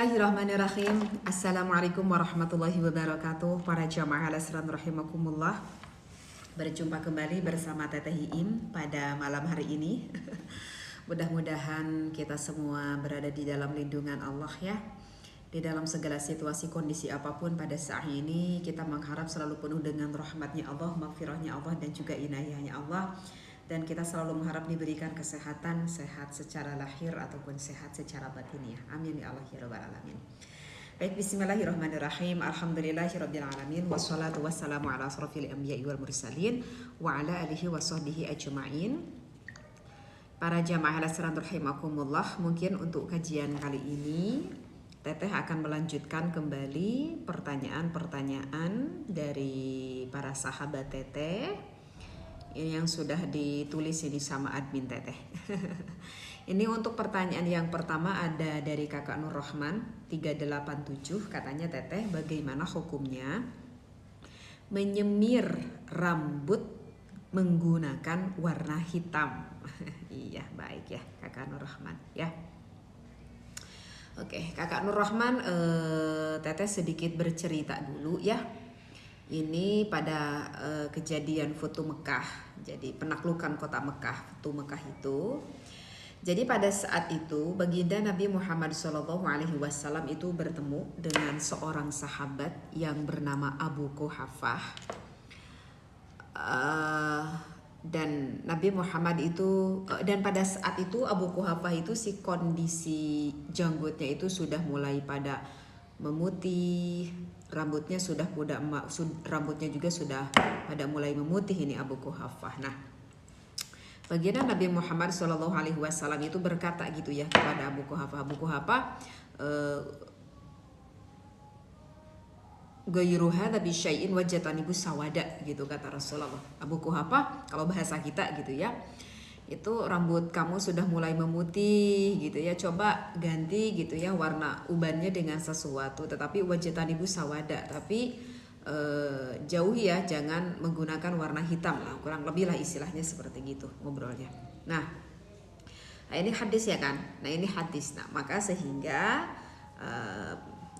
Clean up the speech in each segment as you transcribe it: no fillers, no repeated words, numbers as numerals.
Bismillahirrahmanirrahim. Assalamualaikum warahmatullahi wabarakatuh. Para jamaah al-asran rahimakumullah. Berjumpa kembali bersama Teteh Iim pada malam hari ini. Mudah-mudahan kita semua berada di dalam lindungan Allah ya. Di dalam segala situasi kondisi apapun pada saat ini kita mengharap selalu penuh dengan rahmatnya Allah, maghfirahnya Allah dan juga inayahnya Allah. Dan kita selalu mengharap diberikan kesehatan, sehat secara lahir ataupun sehat secara batiniah. Amin ya Allah ya rabbal alamin. Baik, bismillahirrahmanirrahim. Alhamdulillahirabbil alamin wassalatu wassalamu ala asrofil anbiya'i wal mursalin wa ala alihi washabbihi ajmain. Para jamaah al-asran rahimakumullah, mungkin untuk kajian kali ini Teteh akan melanjutkan kembali pertanyaan-pertanyaan dari para sahabat Teteh yang sudah ditulis ini sama admin Teteh. Ini untuk pertanyaan yang pertama ada dari Kakak Nur Rahman 387, katanya Teteh, bagaimana hukumnya menyemir rambut menggunakan warna hitam? Iya, baik ya Kakak Nur Rahman ya. Oke, Kakak Nur Rahman, Teteh sedikit bercerita dulu ya. Ini pada kejadian Futu Mekah, jadi penaklukan kota Mekah, Futu Mekah itu. Jadi pada saat itu baginda Nabi Muhammad SAW itu bertemu dengan seorang sahabat yang bernama Abu Quhafah. Dan Nabi Muhammad itu, dan pada saat itu Abu Quhafah itu si kondisi janggutnya itu sudah mulai pada memutih, rambutnya juga sudah pada mulai memutih ini Abu Quhafah. Nah, baginda Nabi Muhammad SAW itu berkata gitu ya kepada Abu Quhafah, Ghayru hadza bisyai'in wajatanibu sawada, gitu kata Rasulullah. Abu Quhafah, kalau bahasa kita gitu ya, itu rambut kamu sudah mulai memutih gitu ya, coba ganti gitu ya warna ubannya dengan sesuatu, tetapi wajatanibu sawada, tapi jauhi ya, jangan menggunakan warna hitam lah, kurang lebih lah istilahnya seperti gitu ngobrolnya. Nah ini hadis ya kan, nah maka sehingga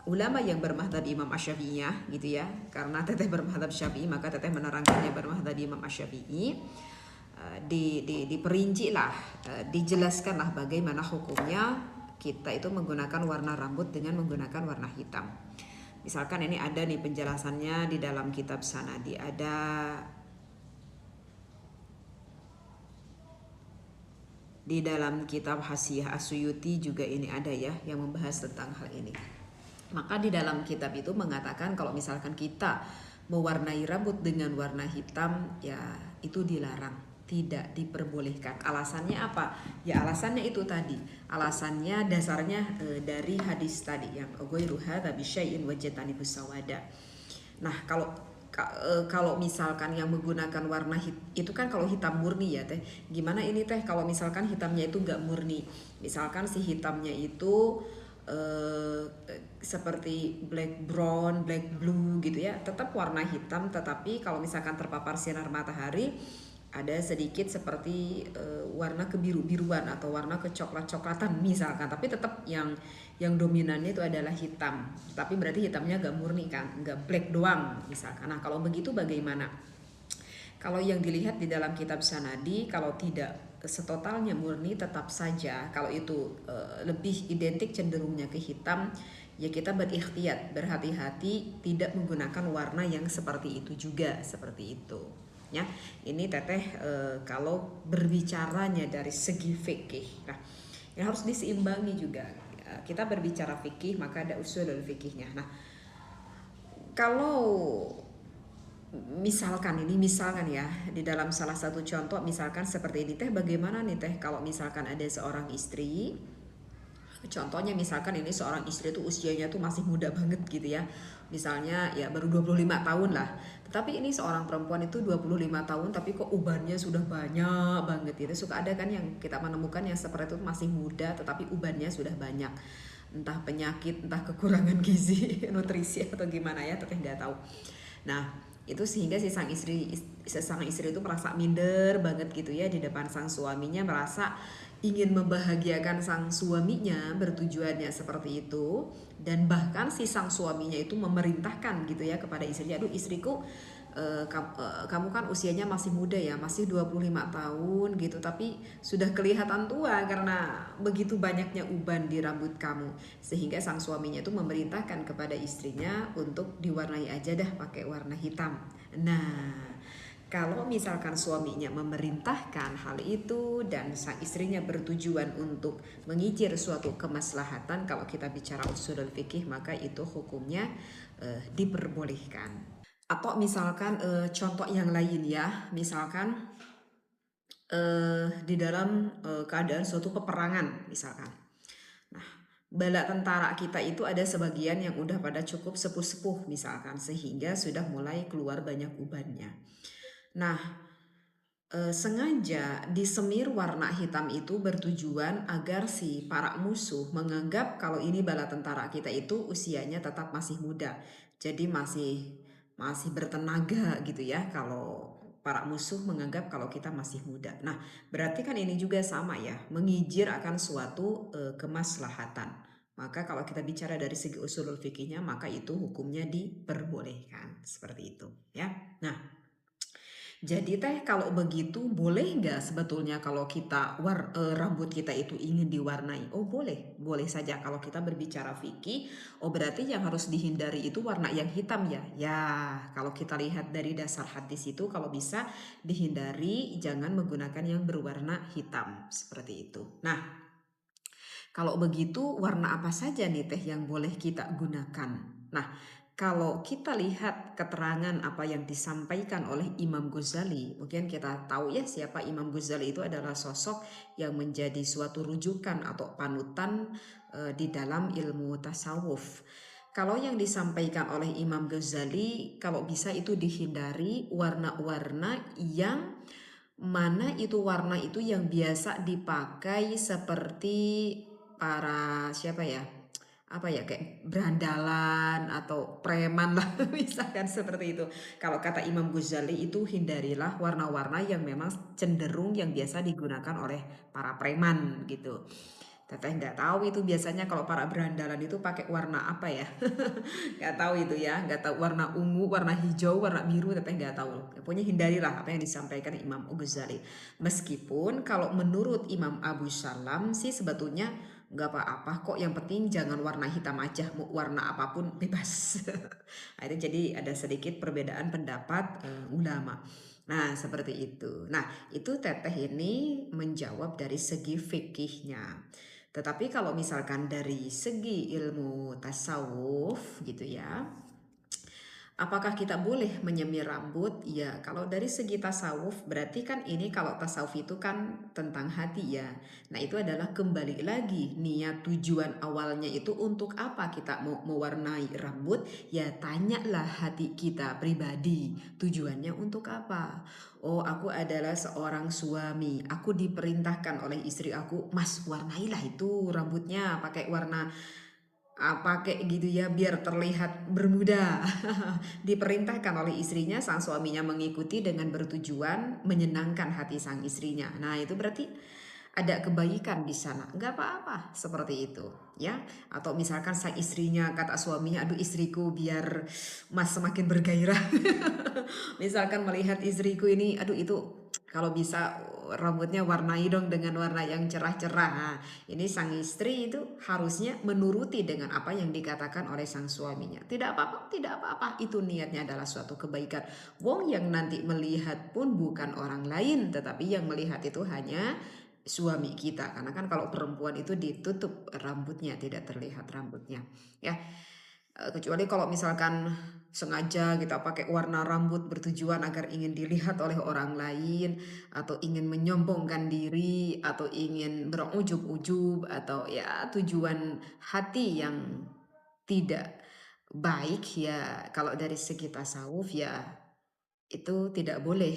ulama yang bermadzhab Imam Asy-Syafi'iyah gitu ya, karena Teteh bermadzhab Syafi'i maka Teteh menerangkannya bermadzhab Imam Asy-Syafi'i. Diperinci lah, dijelaskan lah bagaimana hukumnya kita itu menggunakan warna rambut dengan menggunakan warna hitam. Misalkan ini ada nih penjelasannya di dalam kitab Sanadi, ada di dalam kitab Hasyiah As-Suyuti juga ini ada ya yang membahas tentang hal ini. Maka di dalam kitab itu mengatakan kalau misalkan kita mewarnai rambut dengan warna hitam ya itu dilarang, tidak diperbolehkan. Alasannya apa? Ya alasannya itu tadi. Alasannya dasarnya dari hadis tadi yang ghayru hadza bisyai'in wajatanibu sawada. Nah, kalau misalkan yang menggunakan warna itu kan kalau hitam murni ya Teh. Gimana ini Teh kalau misalkan hitamnya itu enggak murni? Misalkan si hitamnya itu seperti black brown, black blue gitu ya. Tetap warna hitam, tetapi kalau misalkan terpapar sinar matahari ada sedikit seperti warna kebiru-biruan atau warna kecoklat-coklatan misalkan, tapi tetap yang dominannya itu adalah hitam. Tapi berarti hitamnya gak murni kan, gak black doang misalkan. Nah kalau begitu bagaimana? Kalau yang dilihat di dalam kitab Sanadi, kalau tidak setotalnya murni tetap saja kalau itu lebih identik cenderungnya ke hitam, ya kita berikhtiyat, berhati-hati tidak menggunakan warna yang seperti itu juga, seperti itu. Ya, ini Teteh kalau berbicaranya dari segi fikih. Nah, yang harus diseimbangi juga. Kita berbicara fikih maka ada usul fikihnya. Nah, kalau misalkan ya di dalam salah satu contoh misalkan seperti ini Teh, bagaimana nih Teh kalau misalkan ada seorang istri, contohnya misalkan ini seorang istri itu usianya tuh masih muda banget gitu ya, misalnya ya baru 25 tahun lah, tetapi ini seorang perempuan itu 25 tahun tapi kok ubannya sudah banyak banget gitu. Suka ada kan yang kita menemukan yang seperti itu masih muda tetapi ubannya sudah banyak, entah penyakit, entah kekurangan gizi, nutrisi atau gimana ya, Teteh nggak tahu. Nah itu sehingga si sang istri itu merasa minder banget gitu ya di depan sang suaminya, merasa ingin membahagiakan sang suaminya, bertujuannya seperti itu, dan bahkan si sang suaminya itu memerintahkan gitu ya kepada istrinya, aduh istriku, kamu kan usianya masih muda ya, masih 25 tahun gitu, tapi sudah kelihatan tua karena begitu banyaknya uban di rambut kamu. Sehingga sang suaminya itu memerintahkan kepada istrinya untuk diwarnai aja dah pakai warna hitam. Nah, kalau misalkan suaminya memerintahkan hal itu dan sang istrinya bertujuan untuk mengicir suatu kemaslahatan, kalau kita bicara usulul fikih maka itu hukumnya diperbolehkan. Atau misalkan contoh yang lain ya, misalkan di dalam keadaan suatu peperangan misalkan. Nah, bala tentara kita itu ada sebagian yang udah pada cukup sepuh-sepuh misalkan, sehingga sudah mulai keluar banyak ubannya. Nah, sengaja disemir warna hitam itu bertujuan agar si para musuh menganggap kalau ini bala tentara kita itu usianya tetap masih muda. Jadi masih bertenaga gitu ya, kalau para musuh menganggap kalau kita masih muda. Nah, berarti kan ini juga sama ya, mengijir akan suatu kemaslahatan. Maka kalau kita bicara dari segi usulul fikihnya, maka itu hukumnya diperbolehkan seperti itu ya. Nah, jadi teh kalau begitu boleh nggak sebetulnya kalau kita rambut kita itu ingin diwarnai? Oh boleh, boleh saja kalau kita berbicara fikih. Oh berarti yang harus dihindari itu warna yang hitam ya? Ya kalau kita lihat dari dasar hadis itu kalau bisa dihindari jangan menggunakan yang berwarna hitam seperti itu. Nah kalau begitu warna apa saja nih teh yang boleh kita gunakan? Nah, kalau kita lihat keterangan apa yang disampaikan oleh Imam Ghazali, mungkin kita tahu ya siapa Imam Ghazali itu adalah sosok yang menjadi suatu rujukan atau panutan di dalam ilmu tasawuf. Kalau yang disampaikan oleh Imam Ghazali, kalau bisa itu dihindari warna-warna yang mana itu warna itu yang biasa dipakai seperti para siapa ya, apa ya, kayak berandalan atau preman lah misalkan seperti itu. Kalau kata Imam Ghazali itu hindarilah warna-warna yang memang cenderung yang biasa digunakan oleh para preman gitu. Teteh nggak tahu itu biasanya kalau para berandalan itu pakai warna apa ya. Nggak tahu itu ya, nggak tahu warna ungu, warna hijau, warna biru, tapi nggak tahu. Pokoknya hindarilah apa yang disampaikan Imam Ghazali. Meskipun kalau menurut Imam Abu Salam sih sebetulnya nggak apa-apa kok, yang penting jangan warna hitam aja, mau warna apapun bebas. Nah, itu jadi ada sedikit perbedaan pendapat ulama. Nah seperti itu. Nah itu teteh ini menjawab dari segi fikihnya. Tetapi kalau misalkan dari segi ilmu tasawuf gitu ya, apakah kita boleh menyemir rambut? Ya, kalau dari segi tasawuf berarti kan ini kalau tasawuf itu kan tentang hati ya. Nah, itu adalah kembali lagi niat tujuan awalnya itu untuk apa kita mau mewarnai rambut? Ya, tanyalah hati kita pribadi. Tujuannya untuk apa? Oh, aku adalah seorang suami. Aku diperintahkan oleh istri aku, "Mas, warnailah itu rambutnya pakai warna pakai gitu ya biar terlihat bermuda." Diperintahkan oleh istrinya, sang suaminya mengikuti dengan bertujuan menyenangkan hati sang istrinya. Nah, itu berarti ada kebaikan di sana. Enggak apa-apa seperti itu, ya. Atau misalkan sang istrinya kata suaminya, "Aduh istriku biar Mas semakin bergairah." Misalkan melihat istriku ini, aduh itu kalau bisa rambutnya warnai dong dengan warna yang cerah-cerah. Nah, ini sang istri itu harusnya menuruti dengan apa yang dikatakan oleh sang suaminya. Tidak apa-apa, tidak apa-apa. Itu niatnya adalah suatu kebaikan. Wong yang nanti melihat pun bukan orang lain, tetapi yang melihat itu hanya suami kita. Karena kan kalau perempuan itu ditutup rambutnya, tidak terlihat rambutnya. Ya, kecuali kalau misalkan sengaja kita pakai warna rambut bertujuan agar ingin dilihat oleh orang lain, atau ingin menyombongkan diri, atau ingin berujub-ujub, atau ya tujuan hati yang tidak baik ya, kalau dari segi tasawuf ya itu tidak boleh.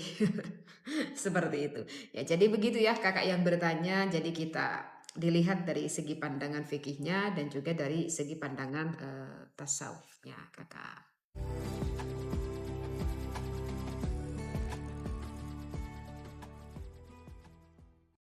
Seperti itu. Ya, jadi begitu ya Kakak yang bertanya. Jadi kita dilihat dari segi pandangan fikihnya dan juga dari segi pandangan tasawufnya Kakak.